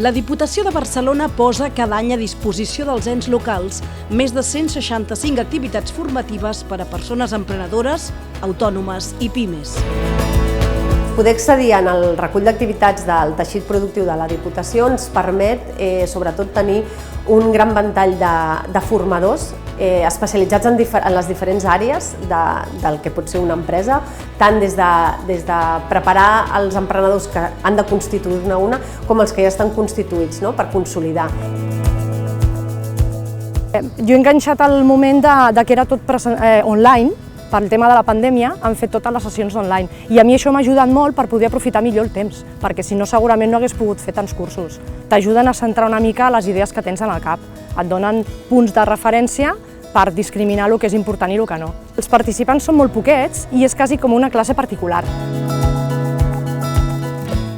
La Diputació de Barcelona posa cada any a disposició dels ens locals més de 165 activitats formatives per a persones emprenedores, autònomes i pimes. Poder accedir en el recull d'activitats del teixit productiu de la Diputació ens permet sobretot tenir un gran ventall de formadors especialitzats en les diferents àrees del que pot ser una empresa, tant des de preparar els emprenedors que han de constituir-ne una com els que ja estan constituïts, per consolidar. Jo he enganxat al moment que era tot online. Pel tema de la pandèmia han fet totes les sessions online i a mi això m'ha ajudat molt per poder aprofitar millor el temps, perquè si no segurament no hagués pogut fer tants cursos. T'ajuden a centrar una mica les idees que tens en el cap, et donen punts de referència per discriminar el que és important i el que no. Els participants són molt poquets i és quasi com una classe particular.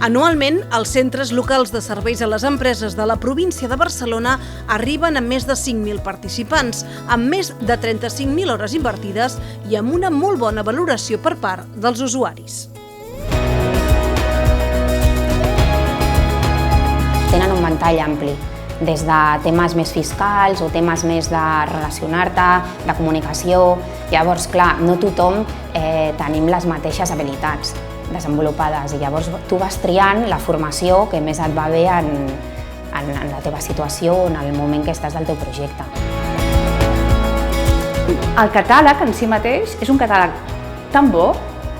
Anualment, els centres locals de serveis a les empreses de la província de Barcelona arriben amb més de 5.000 participants, amb més de 35.000 hores invertides i amb una molt bona valoració per part dels usuaris. Tenen un ventall ampli, des de temes més fiscals o temes més de relacionar-te, de comunicació. Llavors, clar, no tothom tenim les mateixes habilitats desenvolupades i llavors tu vas triant la formació que més et va bé en la teva situació o en el moment que estàs del teu projecte. El catàleg en si mateix és un catàleg tan bo,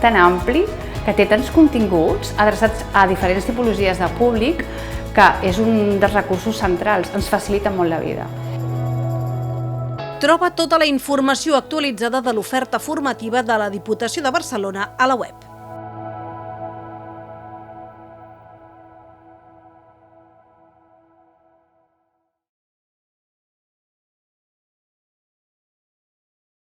tan ampli, que té tants continguts adreçats a diferents tipologies de públic que és un dels recursos centrals, ens facilita molt la vida. Troba tota la informació actualitzada de l'oferta formativa de la Diputació de Barcelona a la web.